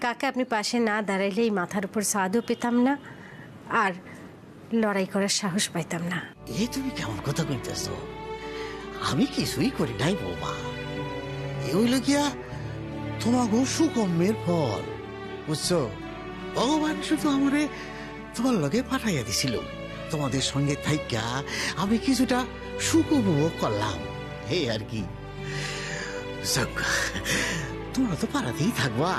কাকা আপনি পাশে না দাঁড়াইলেই মাথার উপর ছাদও পেতাম না, আর লড়াই করার সাহস পাইতাম না। এই তুমি কেমন কথা কইতেছ? আমি কিছুই করি নাই বৌমা। এ হইল গিয়া তোমাকে সুকর্মের ফল, বুঝছো? ভগবান শুধু আমারে তোমার লগে পাঠাইয়া দিছিল। তোমাদের সঙ্গে থাইকা আমি কিছুটা সুখ উপভোগ করলাম, এই আর কি। তোমরা তো পাড়াতেই থাকবা,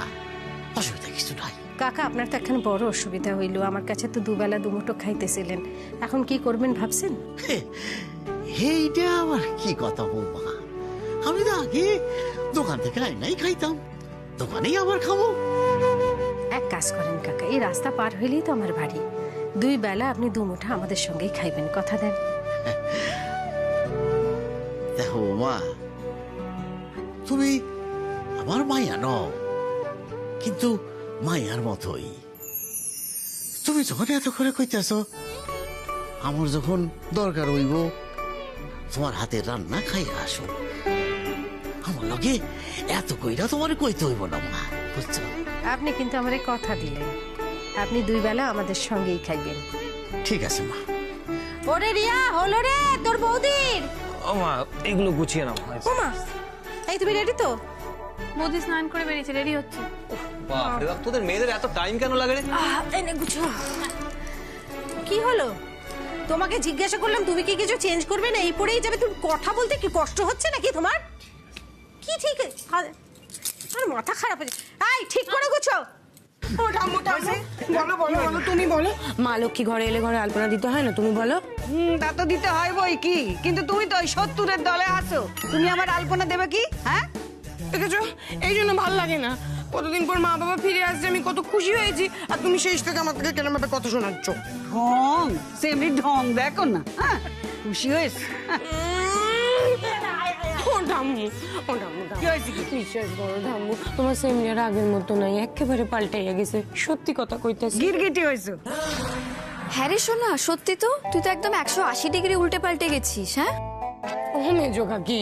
অসুবিধা কিছু নাই। কাকা আপনার তো এখন বড় অসুবিধা হইল। আমার কাছে তো দুবেলা দুমুঠো খাইতেছিলেন, এখন কি করবেন ভাবছেন? এইটা আবার কি কথা বৌমা? আমি তো আগে দোকান থেকে আইনাই খাইতাম, দোকানেই আবার খাবো। এক কাজ করেন কাকা, এই রাস্তা পার হইলেই তো আমার বাড়ি। 2 বেলা আপনি দুমুঠা আমাদের সঙ্গেই খাইবেন, কথা দেন? দেখো বৌমা, তুমি আমার মাইয়া নও, কিন্তু মাইয়ার মতোই। তুমি যখন এত করে কইতেছ, আমার যখন দরকার হইব তোমার হাতের রান্না খাইয়া আসো, আমার লগে এত কইরা তোমার কইতে হইব না মা, বুঝছো? আপনি কিন্তু আমার কথা দিলেন, আপনি 2 বেলা আমাদের সঙ্গেই খাইবেন। ঠিক আছে মা। ওরে রিয়া, হলো রে তোর বৌদির। ও মা, এগুলো গুছিয়ে নাও। ও মা, এই তুমি রেডি তো? বৌদি স্নান করে বেরিয়েছে, রেডি হচ্ছে। বাপ রে বাপ, তোদের মেয়েদের এত টাইম কেন লাগে রে? এনে গুছো। কি হলো? তোমাকে জিজ্ঞাসা করলাম তুমি কি কিছু চেঞ্জ করবে না, এই পরেই যাবে? তুমি কথা বলতে কি কষ্ট হচ্ছে নাকি তোমার? কি ঠিক আর মাথা খারাপ হয়েছে। এই ঠিক করে গুছো। বলো বলো বলো, তুমি বলো। মা লক্ষ্মী ঘরে এলে ঘরে আলপনা দিতে হয় না, তুমি বলো। তা তো দিতে হয় বই কি, কিন্তু তুমি তো ওই 70-এর দলে আছো। তুমি আমার আলপনা দেবে কি? হ্যাঁ, দেখেছো, এই জন্য ভাল লাগে না। কতদিন পর মা বাবা ফিরে আসছে, আমি কত খুশি হয়েছি, আর তুমি শেষ থেকে আমাকে কেন ভাবে কথা শোনাচ্ছ? ঢং সেমনি ঢং দেখো না। হ্যাঁ, খুশি হয়েছে? ও ধাম্মু, ও ধাম্মু, কি হয়েছে কি? বিশ্বাস করো ধাম্মু, তোমার সেমিনার আগের মতো নাই, একেবারে পাল্টাইয়া গেছে। সত্যি কথা কইতেছি। গিরগিটি হয়েছে। হ্যাঁ রে সোনা, সত্যি তো, তুই তো একদম 180 ডিগ্রি উল্টে পাল্টে গেছিস। হ্যাঁ, ও মেজো কাকি,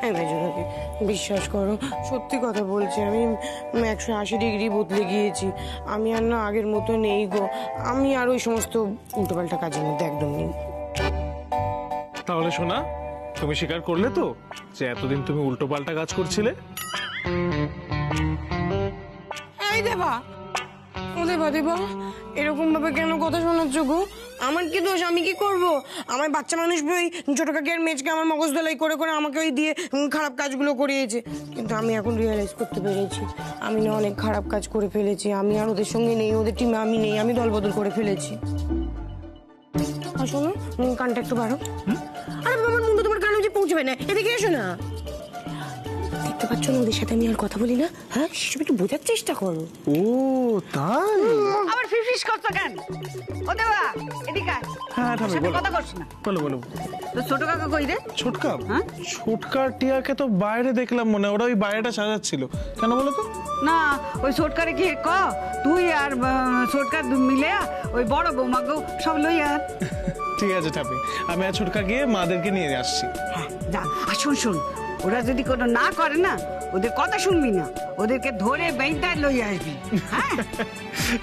হ্যাঁ মেজো কাকি, বিশ্বাস করো, সত্যি কথা বলছি, আমি 180 ডিগ্রি বদলে গিয়েছি। আমি আর না আগের মতো নেই গো। আমি আর ওই সমস্ত উল্টোপাল্টা কাজের মধ্যে একদম নেই। তাহলে শোনা, তুমি স্বীকার করলে তো যে এতদিন তুমি উল্টো পাল্টা কাজ করছিলে? এই দেবা, ও দেবা, দেবা এরকম ভাবে কেন কথা শোনাচ্ছ গো? আমার কি দোষ? আমি কি করব? আমার বাচ্চা মানুষ ওই ছোট কাকি আর মেজকে আমার মগজ ধলাই করে করে আমাকে ওই দিয়ে খারাপ কাজগুলো করিয়েছে। কিন্তু আমি এখন রিয়েলাইজ করতে পেরেছি আমি না অনেক খারাপ কাজ করে ফেলেছি। আমি আর ওদের সঙ্গে নেই, ওদের টিমে আমি নেই, আমি দলবদল করে ফেলেছি। আর শোনো, কানটা একটু বাড়ো। আরে আমার মুন্ডু তোমার কানে যে পৌঁছবে না, এদিকে এসো না। দেখতে পাচ্ছ না ওদের সাথে আমি আর কথা বলি না? হ্যাঁ, সেসব একটু বোঝার চেষ্টা করো। ও তাই? আবার ফিসফিস করছো কেন? ও দেবা, এদিকে আয়। হ্যাঁ ঠামি সাথে বলো। কথা করছ না। বলো বলো। তো ছোট কাকা কই রে? ছোটকা? হ্যাঁ? ছোটকা টিয়াকে তো বাইরে দেখলাম, মনে ওরা ওই বাইরেটা সাজাচ্ছিল। কেন বলো তো? না, ওই ছোটকারে কি ক তুই আর ছোটকা মিলে ওই বড় বৌমাকেও সব লই আর। ঠিক আছে ঠামি, আমি আর ছোটকা গিয়ে মাদেরকে নিয়ে আসছি। হ্যাঁ যা। আর শোন শোন, ওরা যদি কোনো না করে না, ওদের কথা শুনবি না, ওদেরকে ধরে বেঁধে লই আসবি। হ্যাঁ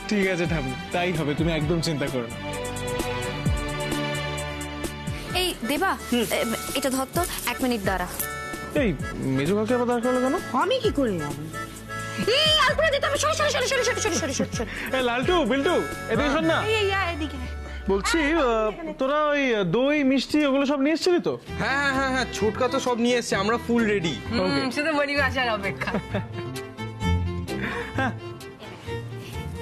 ঠিক আছে ঠামি, তাই হবে, তুমি একদম চিন্তা করো না। এই দেবা, এটা ধর তো, 1 মিনিট দাঁড়া। এই মেজো কাকে আবার দরকার হলো কেন? আমি কি করে যাবো? এই আলপনা দিতে আমি sorry sorry sorry sorry sorry sorry sorry sorry. এ লালটু বিল্টু, এদিকে শোন না। এই এদিকে বলছি তোরা ওই দই মিষ্টি ওগুলো সব নিয়ে এসছিলি তো? হ্যাঁ হ্যাঁ হ্যাঁ হ্যাঁ, ছোটকা তো সব নিয়ে এসছে, আমরা ফুল রেডি। শুধু বড়ি আসার অপেক্ষা।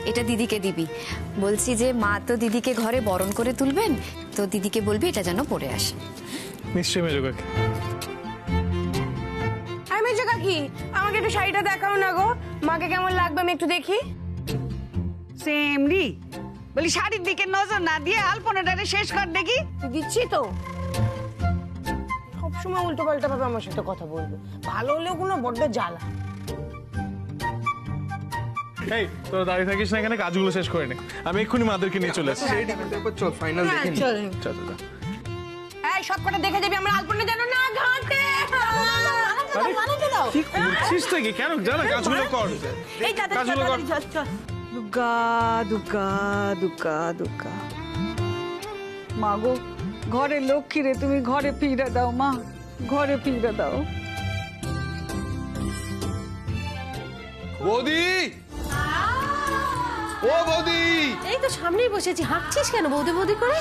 এটা দিদিকে দিবি। বলছি যে মা তো দিদিকে ঘরে বরণ করে তুলবেন, তো দিদিকে বলবি এটা যেন পরে আসে। নিশ্চয়ই মেজো কাকি। আমি মেজো কাকি, আমাকে একটু শাড়িটা দেখাও না গো, মাকে কেমন লাগবে আমি একটু দেখি। সেমরি বলি, শাড়ির দিকে নজর না দিয়ে আলপনাটারে শেষ কর দেখি। দিচ্ছি তো। সবসময় উল্টো পাল্টা ভাবে আমার সাথে কথা বলবে, ভালো হলেও কোনো বড্ড জ্বালা। এই তোরা দাঁড়িয়ে থাকিস না এখানে, কাজগুলো শেষ করে নে, আমি এক্ষুনি মাদেরকে নিয়ে চলে আসছি। চল ফাইনাল দেখে নি। চল চল চল। এই সব কটা দেখে যাবি, আমার আলপনা যেন না ঘাটে। কি করছিস তুই? কেন জানা কাজগুলো কর। এই দাদা কাজগুলো কর। দুর্গা দুর্গা দুর্গা দুর্গা মা গো, ঘরে লক্ষ্মী রে, তুমি ঘরে ফিরে দাও মা, ঘরে ফিরে দাও। বৌদি, ও বৌদি। এই তো সামনেই বসেছি, হাঁটছিস কেন বৌদি বৌদি করে?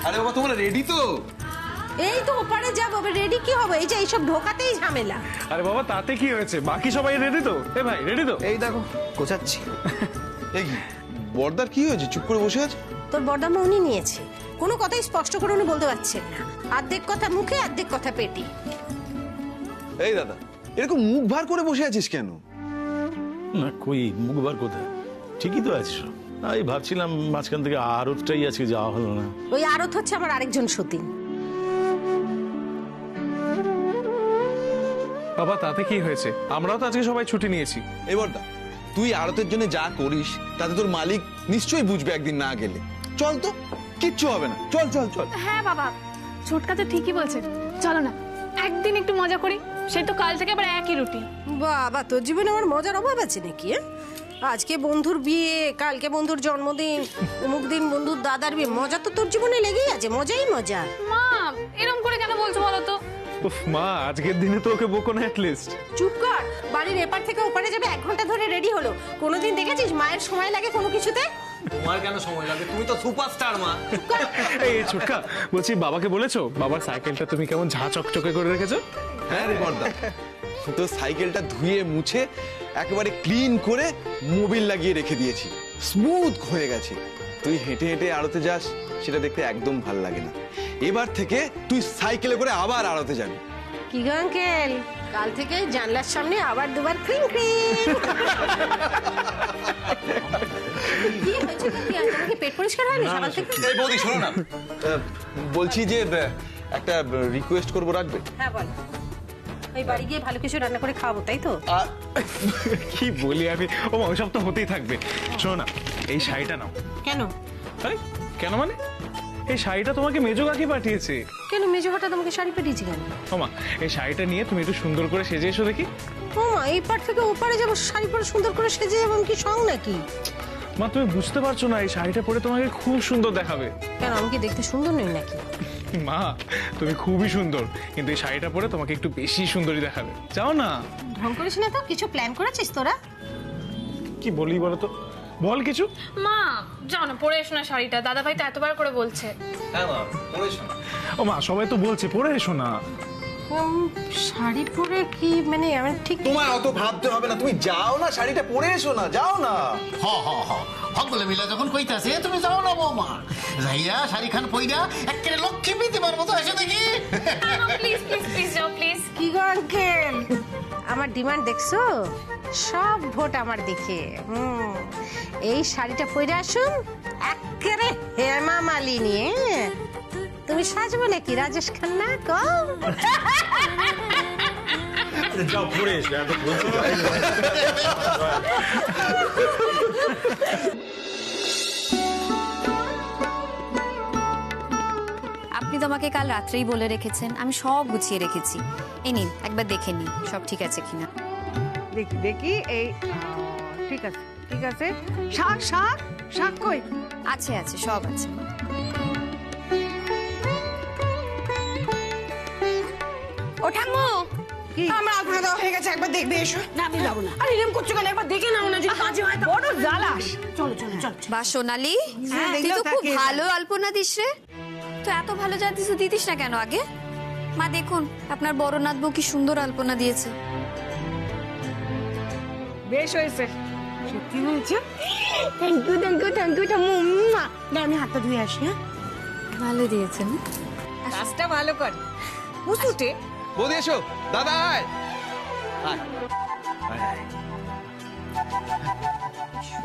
আরে বাবা, তোমরা রেডি তো? এই তো ওপারে যাবো, রেডি কি হবে? এই যে এইসব ঢোকাতেই ঝামেলা। আরে বাবা, তাতে কি হয়েছে? বাকি সবাই রেডি তো? এ ভাই, রেডি তো? এই দেখো গোছাচ্ছি। এই কি বর্দার কি হয়েছে? চুপ করে বসে আছে। তোর বর্দামা উনি নিয়েছে, কোনো কথাই স্পষ্ট করে উনি বলতে পারছেন না, অর্ধেক কথা মুখে অর্ধেক কথা পেটি। এই দাদা, এরকম মুখ ভার করে বসে আছিস কেন? না কই মুখ বার কোথায়, ঠিকই তো আছিস। আমি ভাবছিলাম মাঝখান থেকে আরতটাই আজকে যাওয়া হলো না। ওই আরত হচ্ছে আমার আরেকজন সতীন। বাবা তাতে কি হয়েছে? আমরাও তো আজকে সবাই ছুটি নিয়েছি। এই বর্দা, তুই আড়তের জন্য যা করিস তাতে তোর মালিক নিশ্চয়ই বুঝবে একদিন না গেলে। চল তো, কিচ্ছু হবে না, চল চল চল। হ্যাঁ বাবা, ছোটকা তো ঠিকই বলছে, চলো না একদিন একটু মজা করি। সেই তো কাল থেকে আবার একই রুটিন। বাবা, তোর জীবনে আমার মজার অভাব আছে নাকি? আজকে বন্ধুর বিয়ে, কালকে বন্ধুর জন্মদিন, অমুক দিন বন্ধুর দাদার বিয়ে, মজা তো তোর জীবনে লেগেই আছে, মজাই মজা। মা এরকম করে কেন বলছো বলো তো? উফ মা, আজকের দিনে তো ওকে বকো না অ্যাটলিস্ট। চুপ কর, বাড়ির এপার থেকে ওপারে যাবে 1 ঘন্টা ধরে রেডি হলো। কোনোদিন দেখেছিস মায়ের সময় লাগে কোনো কিছুতে? তোমার কেন সময় লাগে? তুমি তো সুপারস্টার মা। এই ছোটকা, বলছি বাবাকে বলেছো বাবার সাইকেলটা তুমি কেমন ঝা চকচকে করে রেখেছো? হ্যাঁ রে বর্দা, তো সাইকেলটা ধুয়ে মুছে একেবারে ক্লিন করে মোবিল লাগিয়ে রেখে দিয়েছি, স্মুথ হয়ে গেছে। তুই হেঁটে হেঁটে আড়তে যাস, সেটা দেখতে একদম ভাল লাগে না। এবার থেকে তুই সাইকেলে করে আবার আড়তে যাবি। কি গো আঙ্কেল, কাল থেকে জানলার সামনে আবার দুবার ক্রিং ক্রিং। কি হয়েছে কি? তোমার কি পেট পরিষ্কার হয়নি সকাল থেকে? এই বৌদি শোনো না, বলছি যে একটা রিকোয়েস্ট করবো, রাখবে? হ্যাঁ বল। এই বাড়ি গিয়ে ভালো কিছু রান্না করে খাওয়াবো, তাই তো? কি বলি আমি, ও মা ওসব তো হতেই থাকবে। শোনো না, এই শাড়িটা নাও। কেন? আরে কেন মানে, এই শাড়িটা তোমাকে মেজো কাকি পাঠিয়েছে। কেন মেজো হঠাৎ আমাকে শাড়ি পাঠিয়েছি কেন? ও মা, এই শাড়িটা নিয়ে তুমি একটু সুন্দর করে সেজে এসো দেখি। ও মা, এই পার থেকে ওপারে যাবো, শাড়ি পরে সুন্দর করে সেজে যাবো, কি সং নাকি? মা তুমি বুঝতে পারছো না, এই শাড়িটা পরে তোমাকে খুব সুন্দর দেখাবে। কেন, আমি কি দেখতে সুন্দর নই নাকি? মা তুমি খুবই সুন্দর, কিন্তু এই শাড়িটা পরে তোমাকে একটু বেশি সুন্দরী দেখাবে। যাও না। ঢং করিস না তো, কিছু প্ল্যান করেছিস তোরা? কি বলি বলো তো, বল কিছু। মা যাও না, পরে এসো না শাড়িটা, দাদা ভাই তো এতবার করে বলছে। হ্যাঁ মা, পড়েছো না? ও মা সবাই তো বলছে পরে এসো না। শাড়ি পরে কি মানে, আমি ঠিক তোমার অত ভাবতে হবে না, তুমি যাও না, শাড়িটা পরে এসো না, যাও না। হ হ হ সকলে মিলে যখন কইতাছে তুমি যাও না বৌমা, যাইয়া শাড়ি খান পইরা একেবারে লক্ষ্মী প্রীতিমার মতো এসে দেখি। প্লিজ প্লিজ প্লিজ যাও প্লিজ। কি গো আঙ্কেল, আমার ডিমান্ড দেখছো? সব ভোট আমার দিকে। এই শাড়িটা পরে আসুন একেবারে হেমা মালিনী। তুমি সাজবো নাকি রাজেশ খান্না? কম যাও পরে এসো, এত বলছি তো। আপনি তো আমাকে কাল রাত্রেই বলে রেখেছেন, আমি সব গুছিয়ে রেখেছি। এই নিন একবার দেখে নিন সব ঠিক আছে কিনা। দেখি দেখি, এই ঠিক আছে ঠিক আছে। শাক শাক শাক কই? আছে আছে, সব আছে। ও ঠাম্মু, কি? আমার আলপনা দেওয়া হয়ে গেছে, একবার দেখবে এসো। না আমি যাবো না। আর এরকম করছো কেন? একবার দেখে নাও না, যদি কাজে হয়। বড় জ্বালাস। চলো চলো চলো। বা সোনালি, হ্যাঁ, তুই তো দেখলেও খুব তাকিয়ে ভালো আলপনা দিস রে। তো এত ভালো যা দিস, দিতিস না কেন আগে? মা দেখুন আপনার বড় নাথ বউ কি সুন্দর আলপনা দিয়েছে। বেশ হয়েছে। সত্যি বলছো? Thank you thank you thank you ঠাম্মু। না আমি হাতটা ধুয়ে আসি। হ্যাঁ ভালো দিয়েছেন। কাজটা ভালো কর, বুঝতে। বৌদি এসো, দাদা আয়। আয়, আয়, আয়।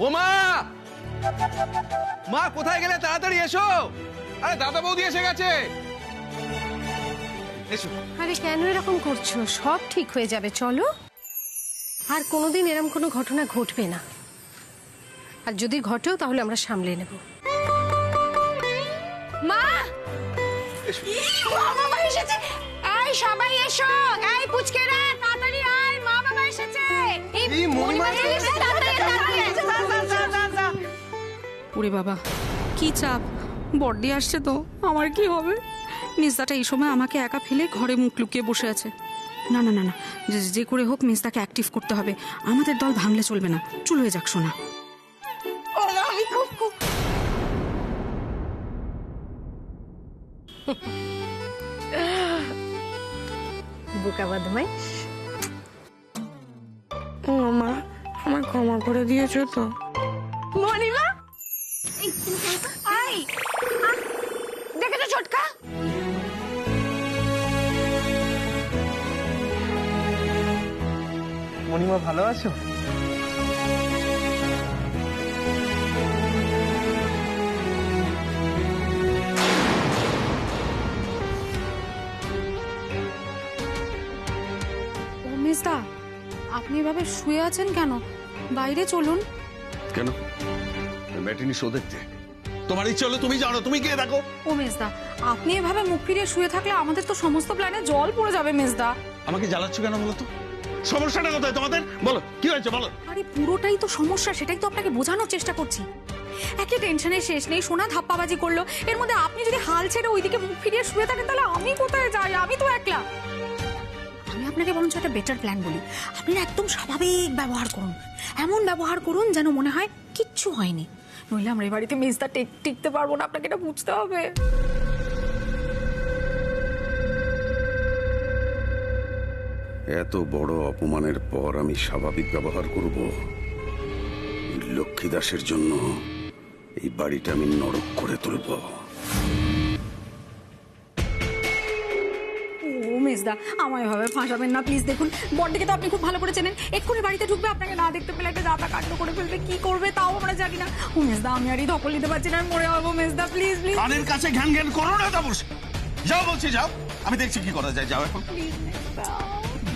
ও মা, মা কোথায় গেলে? তাড়াতাড়ি এসো। আরে দাদা বৌদি এসে গেছে, এসো। আরে কেন এরকম করছো? সব ঠিক হয়ে যাবে, চলো। আর কোনোদিন এরকম কোনো ঘটনা ঘটবে না, আর যদি ঘটেও তাহলে আমরা সামলে নেব। মা বাবা এসেছে। এই সবাই এসো, এই পুচকেরা তাড়াতাড়ি আয়, ওরে বাবা কি চাপ, বড়দি আসছে তো, আমার কি হবে? মিসদাটা এই সময় আমাকে একা ফেলে ঘরে মুখ লুকিয়ে বসে আছে। না না না না, যে করে হোক মিসদাকে অ্যাক্টিভ করতে হবে, আমাদের দল ভাঙলে চলবে না। চুল হয়ে যাক সোনা। আমি খুব খুব বোকা বদমাই। মা আমার ক্ষমা করে দিয়েছো তো? মনিমা দেখেছো ছোটকা? মণিমা ভালো আছো? ও মিসদা, আপনি এভাবে শুয়ে আছেন কেন? বাইরে চলুন। কেন? ম্যাটিনি শো দেখতে তোমার ইচ্ছে হলো তুমি জানো, তুমি গিয়ে দেখো। ও মিসদা, আপনি এভাবে মুখ ফিরিয়ে শুয়ে থাকলে আমাদের তো সমস্ত প্ল্যানে জল পড়ে যাবে মিসদা। আমাকে জ্বালাচ্ছ কেন বলো তো? সমস্যাটা কোথায় তোমাদের? বলো কি হয়েছে বলো। আরে পুরোটাই তো সমস্যা, সেটাই তো আপনাকে বোঝানোর চেষ্টা করছি। একে টেনশনের শেষ নেই, সোনা ধাপ্পাবাজি করলো, এর মধ্যে আপনি যদি হাল ছেড়ে ওইদিকে মুখ ফিরিয়ে শুয়ে থাকেন তাহলে আমি কোথায় যাই? আমি তো একলা। আমি আপনাকে বরঞ্চ একটা বেটার প্ল্যান বলি। আপনি না একদম স্বাভাবিক ব্যবহার করুন, এমন ব্যবহার করুন যেন মনে হয় কিচ্ছু হয়নি, নইলে আমরা এই বাড়িতে মিসদা টিকতে পারবো না। আপনাকে এটা বুঝতে হবে। এত বড় অপমানের পর আমি স্বাভাবিক ব্যবহার করব? লক্ষ্মী দাসের জন্য এই বাড়িটা আমি নরক করে তুলব। ও মিসদা, আমায় এভাবে ফাঁসাবেন না প্লিজ। দেখুন বড়দিকে তো আপনি খুব ভালো করে চেনেন, এক্ষুনি বাড়িতে ঢুকবে, আপনাকে না দেখতে পেলে একটা দাতা কাণ্ড করে ফেলবে, কি করবে তাও আমরা জানি না। ও মিসদা, আমি আর এই ধকল নিতে পারছি না, মরে যাবো মিসদা, প্লিজ প্লিজ। কানের কাছে ঘ্যান ঘ্যান করো না তাপস। যাও বলছি যাও, আমি দেখছি কি করা যায়। যাও এখন।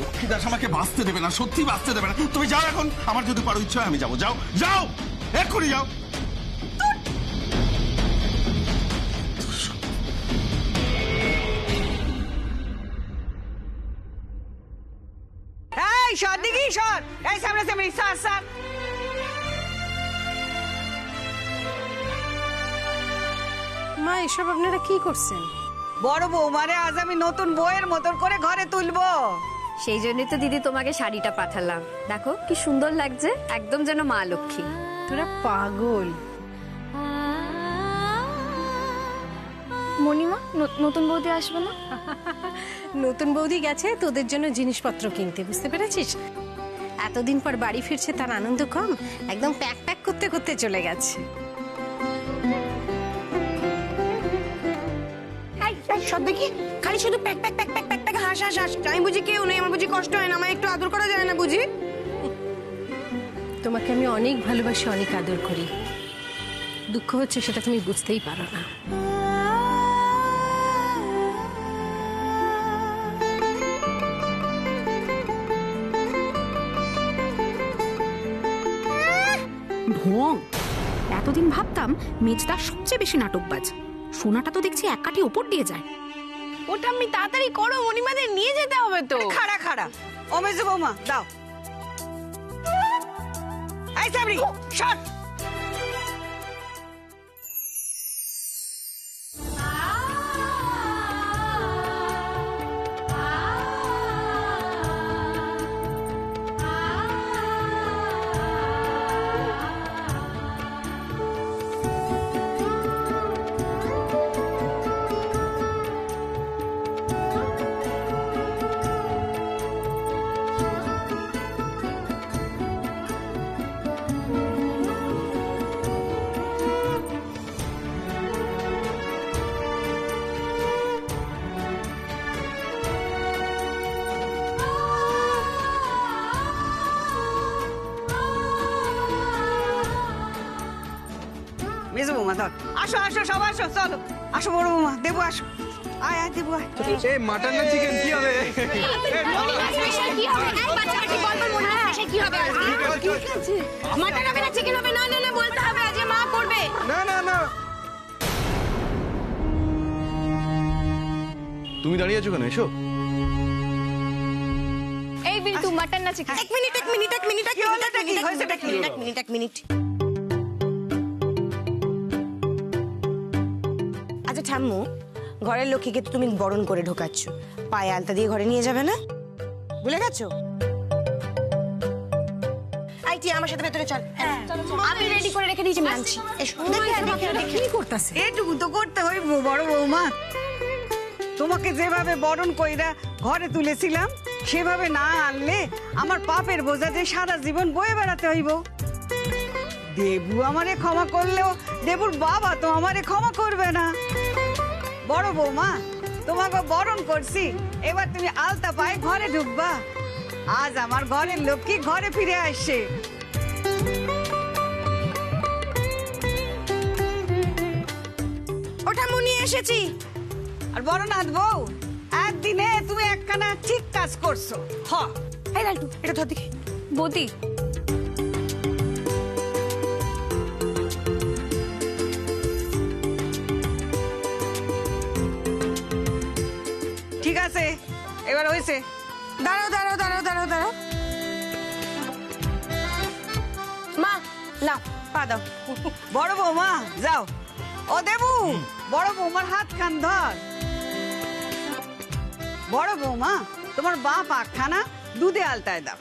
লক্ষ্মী দাস আমাকে বাঁচতে দেবে না, সত্যি বাঁচতে দেবে না। তুমি যাও এখন, আমার যদি পারো ইচ্ছা হয় আমি যাবো। যাও যাও এক্ষুনি যাও। এই সর দিকে সর, এই সামনে সামনে সর সর। মা এসব আপনারা কি করছেন? বড় বৌমারে আজ আমি নতুন বউয়ের মতন করে ঘরে তুলবো। সেই জন্যই তো দিদি তোমাকে শাড়িটা পাঠালাম। দেখো কি সুন্দর লাগছে, একদম যেন মা লক্ষ্মী। তোরা পাগল। মণিমা, নতুন বৌদি আসবে না? নতুন বৌদি গেছে তোদের জন্য জিনিসপত্র কিনতে, বুঝতে পেরেছিস? এতদিন পর বাড়ি ফিরছে, তার আনন্দ কম? একদম প্যাক প্যাক করতে করতে চলে গেছে। সব দেখি খালি শুধু pack pack pack pack pack pack হাস হাস হাস। আমি বুঝি কেউ নেই, আমার বুঝি কষ্ট হয় না, আমার একটু আদর করা যায় না বুঝি? তোমাকে আমি অনেক ভালোবাসি, অনেক আদর করি। দুঃখ হচ্ছে সেটা তুমি বুঝতেই পারো না। ঢং! এতদিন ভাবতাম মেজদা সবচেয়ে বেশি নাটকবাজ, সোনাটা তো দেখছি এক কাঠি উপর দিয়ে যায়। ওটা আমি তাড়াতাড়ি করো, মণিমাদের নিয়ে যেতে হবে তো। খাড়া খাড়া, ও মেজো বৌমা দাও। এই সামনে সর। মেজো বৌমা ধর, আসো আসো সব আসো, চলো আসো বড় বৌমা, দেবো আসো, আয় আয় দেবো আয়। এই মাটন না চিকেন কি হবে? মাটন হবে না চিকেন হবে? না না না, বলতে হবে, আজ মা করবে। না না না, তুমি দাঁড়িয়ে আছো কেন? এসো। এই বিল্টু, মাটন না চিকেন? এক মিনিট আচ্ছা ঠাম্মু, ঘরের লক্ষ্মীকে তো তুমি বরণ করে ঢোকাচ্ছ, পায়ে আলতা দিয়ে ঘরে নিয়ে যাবে না? ভুলে গেছো? আইটি আমার সাথে ভেতরে চল। আমি রেডি করে রেখে দিয়েছি, আমি আনছি। এসো। কি করতেছে? এটুকু তো করতে হইব বড় বৌমা। তোমাকে যেভাবে বরণ কইরা ঘরে তুলেছিলাম সেভাবে না আনলে আমার পাপের বোঝা যে সারা জীবন বয়ে বেড়াতে হইব। দেবু আমারে ক্ষমা করলেও দেবুর বাবা তো আমারে ক্ষমা করবে না। বড় বৌমা, তোমাকে বরণ করছি, এবার তুমি আলতা পায়ে ঘরে ঢুকবা। আজ আমার ঘরের লক্ষ্মী ঘরে ফিরে আসছে। ওটা মুনি এসেছি। আর বড় নাথ বউ, একদিনে তুমি একখানা ঠিক কাজ করছো। এই লালটু, এটা ধর দেখি। বৌদি, ঠিক আছে, এবার হয়েছে। দাঁড়াও। মা নাও, পা দাও। বড় বৌমা যাও। ও দেবু, বড় বৌমার হাত খান ধর। বড় বৌমা, তোমার বাপ পাখানা দুধে আলতায় দাও।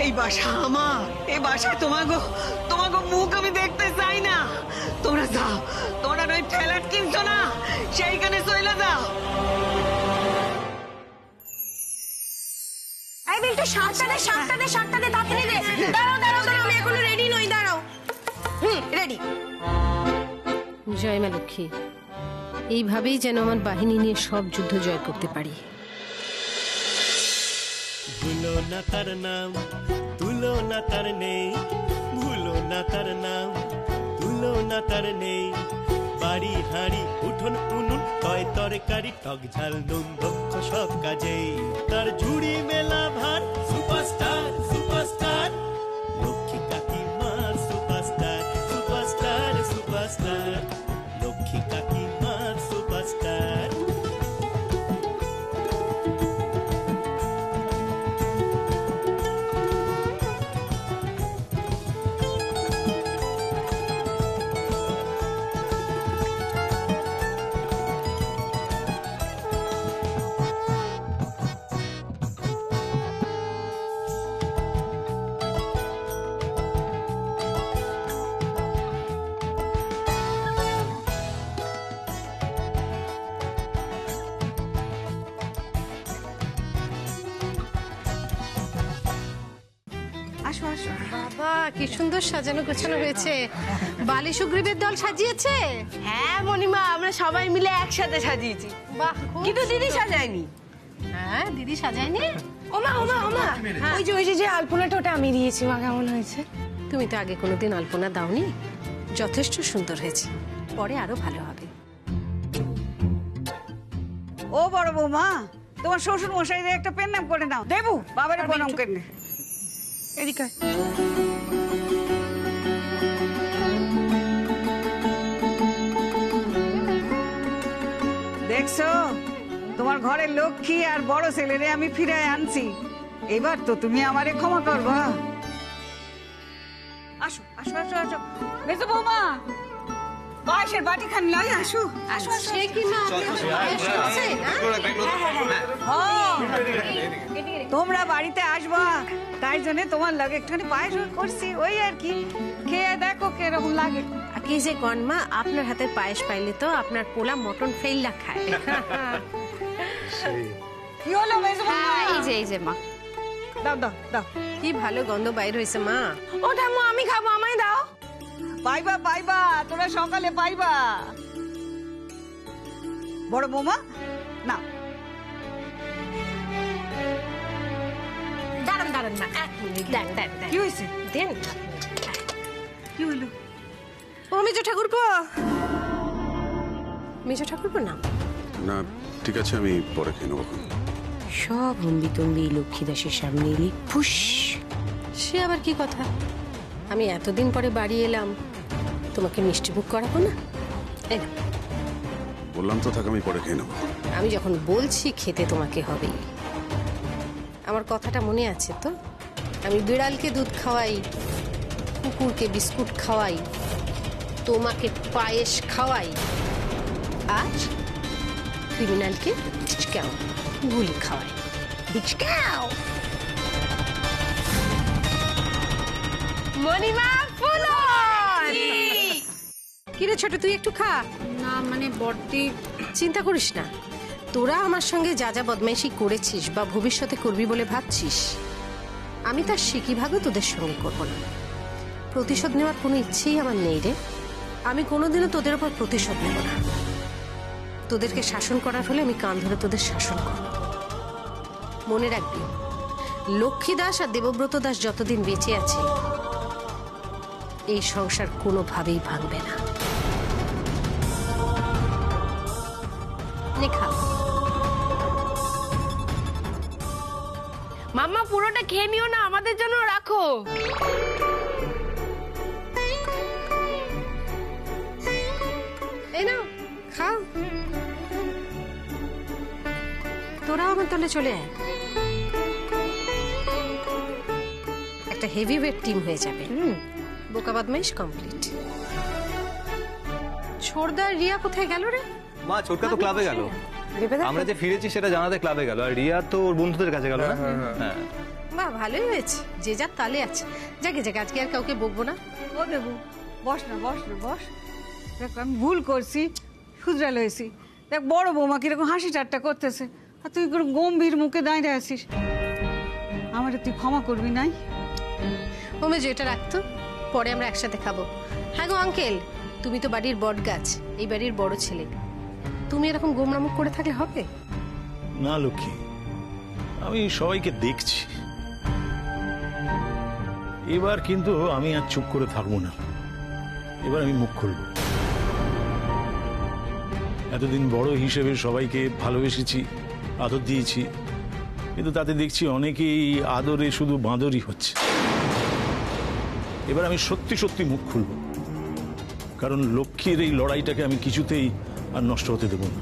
এই বাসা আমার, এই বাসায় তোমাগো মুখ আমি দেখতে চাই না। তোমরা যাও, তোমরা ওই ফ্ল্যাট কিনছো না, সেইখানে চলে যাও। এই বিলটা শার্টটা দে তাড়াতাড়ি দে। দাঁড়াও, আমি এখনো রেডি নই, দাঁড়াও। রেডি। জয় মা লক্ষ্মী, এইভাবেই যেন আমার বাহিনী নিয়ে সব যুদ্ধ জয় করতে পারি। ভুলো না তার নাম, তুলো না তার নেই, ভুলো না তার নাম, তুলো না তার নেই। বাড়ি হাঁড়ি উঠোন উনুন, তয় তরকারি টক ঝাল নুন, দক্ষ সব কাজেই তার ঝুড়ি মেলা ভার। সুপারস্টার লক্ষ্মী কাকিমা, সুপারস্টার লক্ষ্মী কাকিমা, সুপারস্টার। আসো আসো। বাবা, কি সুন্দর সাজানো গোছানো হয়েছে। বালি সুগ্রীবের দল সাজিয়েছে। হ্যাঁ মণিমা, আমরা সবাই মিলে একসাথে সাজিয়েছি। বাহ, কিন্তু দিদি সাজায়নি। হ্যাঁ, দিদি সাজায়নি। ওমা ওই যে আলপনাটা ওটা আমি দিয়েছি। মা কেমন হয়েছে? তুমি তো আগে কোনোদিন আলপনা দাওনি। যথেষ্ট সুন্দর হয়েছে, পরে আরো ভালো হবে। ও বড় বৌমা, তোমার শ্বশুর মশাইরে একটা পেন নাম করে নাও। দেবু, বাবারে প্রণাম করে নে। এদিকে দেখছো, তোমার ঘরের লক্ষ্মী আর বড় ছেলেরে আমি ফিরে আনছি। এবার তো তুমি আমারে ক্ষমা করবা। আসো আসো আসো আসো। মেজো বৌমা, পায়েসের বাটি খান লই আসো। আসো আসো। সে কি মা, তোমরা বাড়িতে আসবা, তাই জন্য তোমার লাগে একটুখানি পায়েস করছি, ওই আর কি। খেয়ে দেখো কিরকম লাগে। কি যে গনমা, আপনার হাতের পায়েস পাইলে তো আপনার পোলা মটন ফেললা খায়। কি হলো মেজো বৌমা? এই যে মা, দাও দাও দাও। কি ভালো গন্ধ বাইর হয়েছে মা। ওটা আমি খাবো, আমায় দাও। পাইবা, তোরা সকালে পাইবা। বড় বৌমা না, দাঁড়ান না, এক মিনিট। দেন। কি হয়েছে? দেন। কি হলো? ও মেজো ঠাকুরপো, না। না ঠিক আছে, আমি পরে খেয়ে নেবো। সব হম্বিতম্বি লক্ষ্মীদাসের সামনে এলি ফুস। সে আবার কি কথা? আমি এতদিন পরে বাড়ি এলাম, তোমাকে মিষ্টি মুখ করাবো না? এই নাও। বললাম তো থাক, আমি পরে খেয়ে নেবো। আমি যখন বলছি খেতে তোমাকে হবেই, আমার কথাটা মনে আছে তো? আমি বিড়ালকে দুধ খাওয়াই, কুকুরকে বিস্কুট খাওয়াই, তোমাকে পায়েস খাওয়াই, আর ক্রিমিনালকে বিচকাও গুলি খাওয়াই। বিচকাও মণিমা ফুলন। কিরে ছোট, তুই একটু খা। না মানে বড়দি, চিন্তা করিস না, তোরা আমার সঙ্গে যা যা বদমাইশি করেছিস বা ভবিষ্যতে করবি বলে ভাবছিস, আমি তার সিকিভাগও তোদের সঙ্গে করব না। প্রতিশোধ নেওয়ার কোনো ইচ্ছেই আমার নেই রে। আমি কোনোদিনও তোদের ওপর প্রতিশোধ নেব না। তোদেরকে শাসন করার হলে আমি কান ধরে তোদের শাসন করব। মনে রাখবি, লক্ষ্মী দাস আর দেবব্রত দাস যতদিন বেঁচে আছে, এই সংসার কোনোভাবেই ভাঙবে না। নে খা। মাম্মা পুরোটা খেয়ে নিও না, আমাদের জন্য রাখো। এই নাও, খাও। তোরা আমার দলে চলে আয়, একটা হেভি ওয়েট টিম হয়ে যাবে। বোকা বদমাইশ কমপ্লিট। ছোড়দার রিয়া কোথায় গেল রে? মা ছোটকা তো ক্লাবে গেল। আমরা যে ফিরেছি সেটা জানাতে ক্লাবে গেল, আর রিয়া তো ওর বন্ধুদের কাছে গেল না। হ্যাঁ বাহ, ভালোই হয়েছে, যে যার তালে আছে। যাকে যাকে, আজকে আর কাউকে বকবো না। ও দেবু, বস না বস না বস। দেখ আমি ভুল করছি, শুধরাল হয়েছি। দেখ বড় বৌমা কিরকম হাসি ঠাট্টা করতেছে, আর তুই কোনো গম্ভীর মুখে দাঁড়িয়ে আছিস। আমারে তুই ক্ষমা করবি নাই? ওমে যে এটা রাখতো, পরে আমরা একসাথে খাবো। হ্যাঁ গো আঙ্কেল, তুমি তো বাড়ির বট গাছ, এই বাড়ির বড় ছেলে, তুমি এরকম গোমরামুখ করে থাকলে হবে? না লক্ষ্মী, আমি সবাইকে দেখছি। এবার কিন্তু আমি আর চুপ করে থাকবো না, এবার আমি মুখ খুলব। এতদিন বড় হিসেবে সবাইকে ভালোবেসেছি, আদর দিয়েছি, কিন্তু তাতে দেখছি অনেকেই আদরে শুধু বাঁদরই হচ্ছে। এবার আমি সত্যি সত্যি মুখ খুলব, কারণ লক্ষ্মীর এই লড়াইটাকে আমি কিছুতেই আর নষ্ট হতে দেব না।